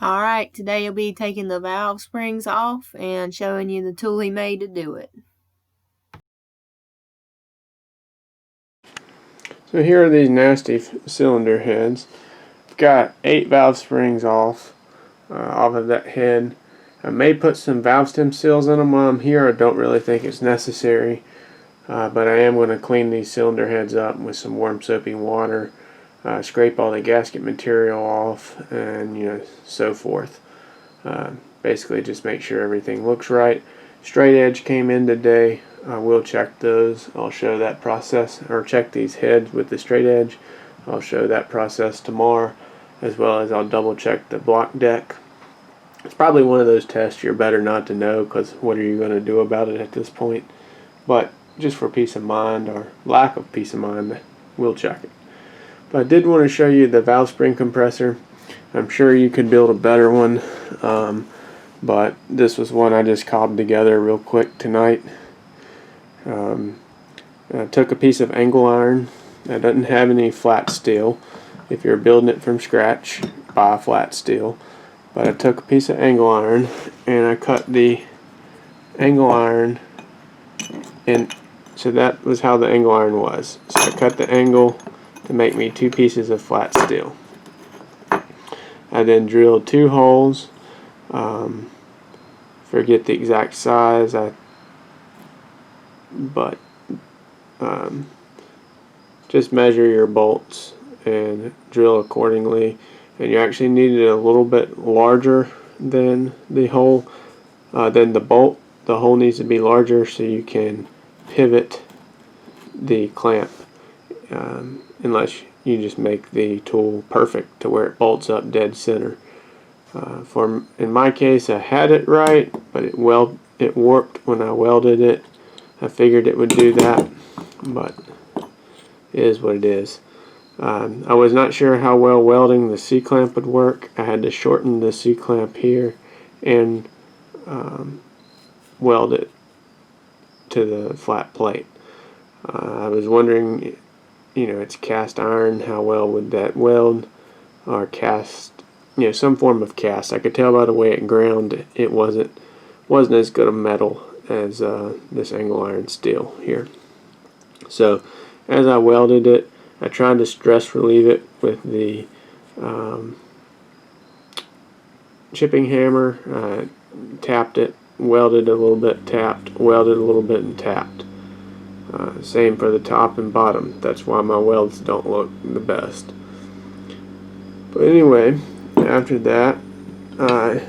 Alright, today I'll be taking the valve springs off and showing you the tool he made to do it. So here are these nasty cylinder heads. I've got 8 valve springs off of that head. I may put some valve stem seals in them while I'm here. I don't really think it's necessary, but I am going to clean these cylinder heads up with some warm soapy water, scrape all the gasket material off, and so forth. Basically just make sure everything looks right. Straight edge came in today. I will check those. I'll show that process, or check these heads with the straight edge. I'll show that process tomorrow, as well as I'll double check the block deck. It's probably one of those tests you're better not to know, because what are you going to do about it at this point? But just for peace of mind, or lack of peace of mind, we'll check it. But I did want to show you the valve spring compressor. I'm sure you could build a better one, but this was one I just cobbed together real quick tonight. I took a piece of angle iron that doesn't have any flat steel. If you're building it from scratch, buy flat steel. But I took a piece of angle iron and I cut the angle iron, and so that was how the angle iron was. So I cut the angle to make me 2 pieces of flat steel. I then drilled 2 holes. Forget the exact size, but just measure your bolts and drill accordingly. And you actually need it a little bit larger than the hole, than the bolt. The hole needs to be larger so you can pivot the clamp, unless you just make the tool perfect to where it bolts up dead center. In my case, I had it right, but it warped when I welded it. I figured it would do that, but it is what it is. I was not sure how well welding the C-clamp would work. I had to shorten the C-clamp here and weld it to the flat plate. I was wondering, it's cast iron, how well would that weld, or cast, some form of cast. I could tell by the way it ground it wasn't as good a metal as this angle iron steel here. So as I welded it, I tried to stress relieve it with the chipping hammer. Tapped it, welded a little bit, tapped, welded a little bit, and tapped. Same for the top and bottom. That's why my welds don't look the best. But anyway, after that, I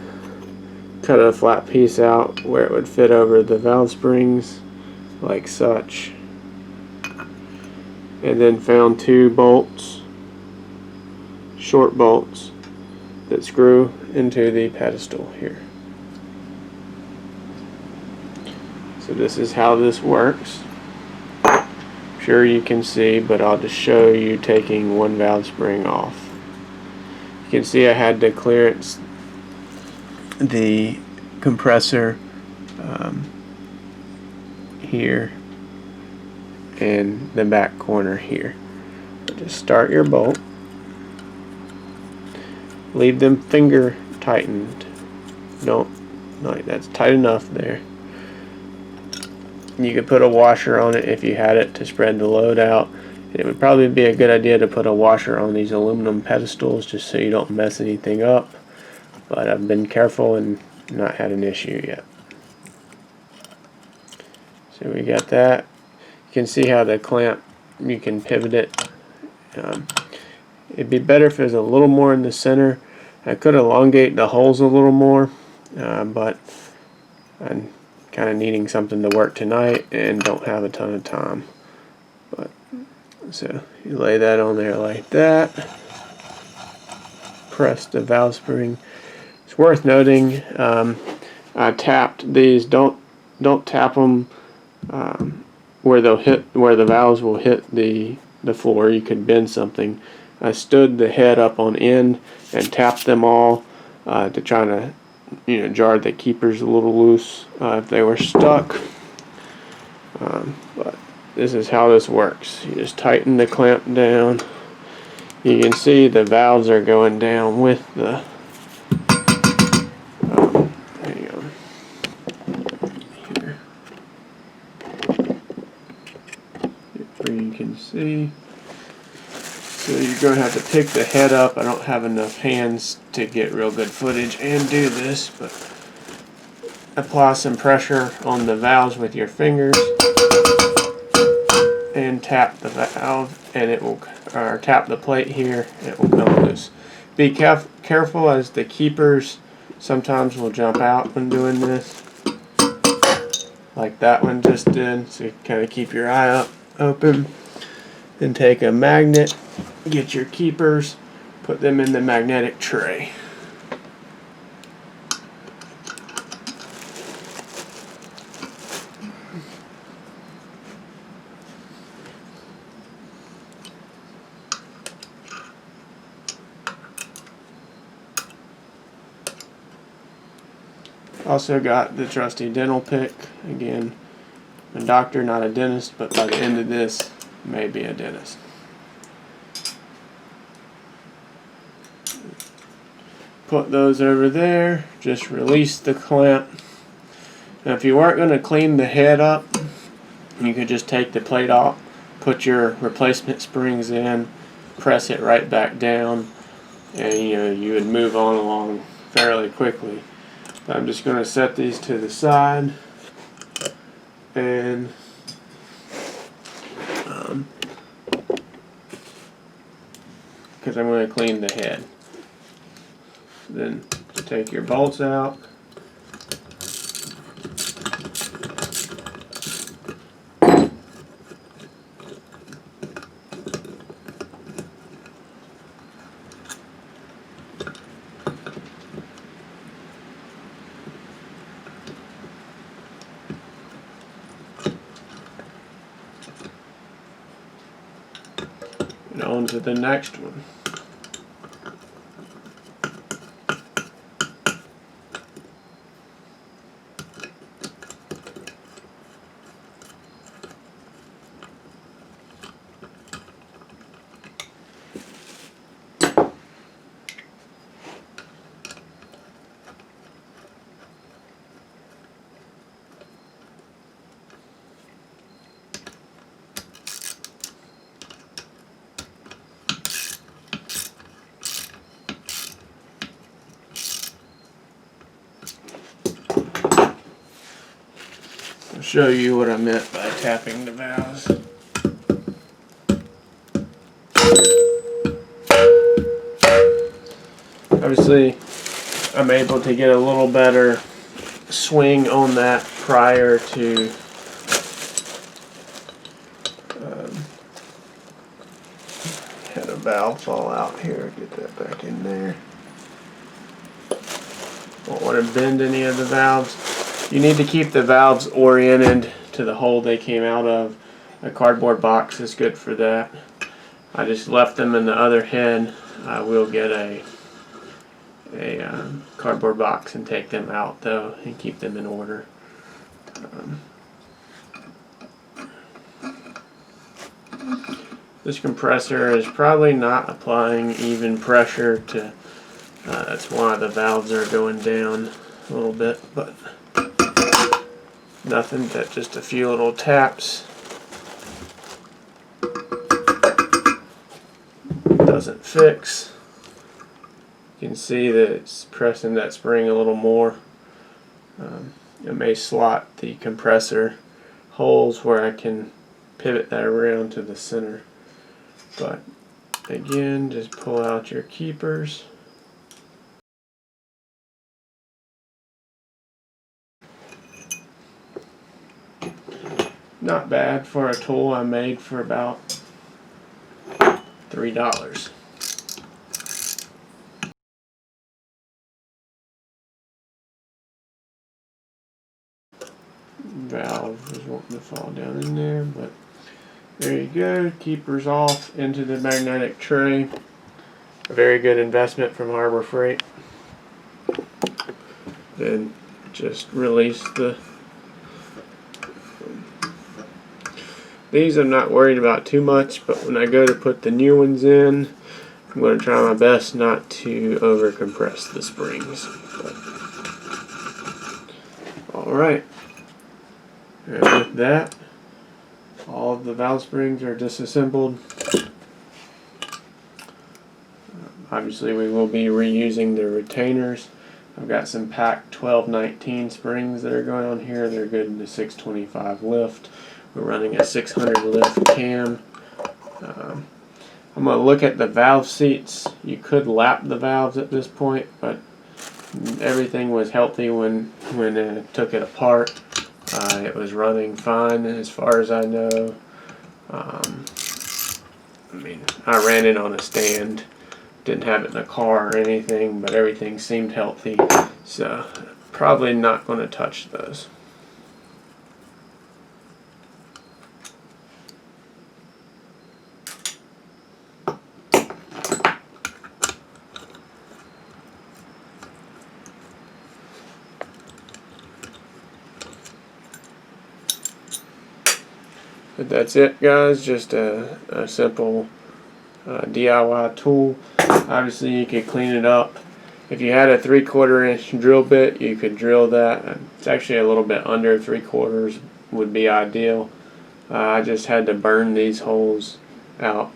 cut a flat piece out where it would fit over the valve springs, like such. And then found 2 bolts, short bolts, that screw into the pedestal here. So this is how this works. I'm sure you can see, but I'll just show you taking one valve spring off. You can see I had to clearance the compressor here and the back corner here. Just start your bolt. Leave them finger tightened. No, that's tight enough there. You could put a washer on it if you had it to spread the load out. It would probably be a good idea to put a washer on these aluminum pedestals just so you don't mess anything up. But I've been careful and not had an issue yet. So we got that. You can see how the clamp, you can pivot it. It'd be better if it was a little more in the center. I could elongate the holes a little more, but I'm kind of needing something to work tonight and don't have a ton of time. But so you lay that on there like that. Press the valve spring. It's worth noting, I tapped these. Don't tap them where the valves will hit the floor. You could bend something. I stood the head up on end and tapped them all to try to jar the keepers a little loose if they were stuck. But this is how this works. You just tighten the clamp down. You can see the valves are going down with the can see. So you're going to have to pick the head up. I don't have enough hands to get real good footage and do this, but apply some pressure on the valves with your fingers and tap the valve, and it will, or tap the plate here, it will come loose. Be careful, as the keepers sometimes will jump out when doing this, like that one just did. So you kind of keep your eye open. Then take a magnet, get your keepers, put them in the magnetic tray. Also got the trusty dental pick. Again, I'm a doctor, not a dentist, but by the end of this, may be a dentist. Put those over there, just release the clamp. Now if you weren't going to clean the head up, you could just take the plate off, put your replacement springs in, press it right back down, and you would move on along fairly quickly. But I'm just going to set these to the side, and because I'm going to clean the head. Then take your bolts out. And on to the next one. I'll show you what I meant by tapping the valves. Obviously, I'm able to get a little better swing on that prior to had a valve fall out here. Get that back in there. Don't want to bend any of the valves. You need to keep the valves oriented to the hole they came out of. A cardboard box is good for that. I just left them in the other head. I will get a cardboard box and take them out though and keep them in order. This compressor is probably not applying even pressure to, that's why the valves are going down a little bit, but nothing, that just a few little taps. Doesn't fix. You can see that it's pressing that spring a little more. It may slot the compressor holes where I can pivot that around to the center. But again, just pull out your keepers. Not bad for a tool I made for about $3. Valve is wanting to fall down in there, but there you go. Keepers off into the magnetic tray. A very good investment from Harbor Freight. Then just release the. These I'm not worried about too much, but when I go to put the new ones in, I'm going to try my best not to over compress the springs. Alright. And with that, All of the valve springs are disassembled. Obviously we will be reusing the retainers. I've got some pack 1219 springs that are going on here. They're good in the 625 lift. We're running a 600 lift cam. I'm going to look at the valve seats. You could lap the valves at this point, but everything was healthy when I took it apart. It was running fine as far as I know. I ran it on a stand. Didn't have it in a car or anything, but everything seemed healthy. So probably not going to touch those. But that's it, guys. Just a simple DIY tool. Obviously you could clean it up. If you had a 3/4 inch drill bit, you could drill that. It's actually a little bit under 3/4 would be ideal. I just had to burn these holes out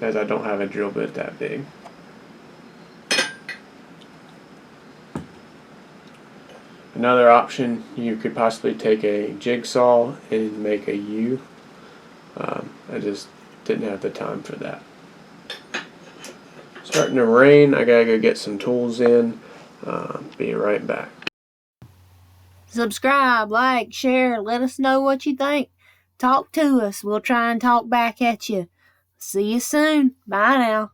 as I don't have a drill bit that big. Another option, you could possibly take a jigsaw and make a U. I just didn't have the time for that. Starting to rain, I gotta go get some tools in. Be right back. Subscribe, like, share, let us know what you think. Talk to us. We'll try and talk back at you. See you soon. Bye now.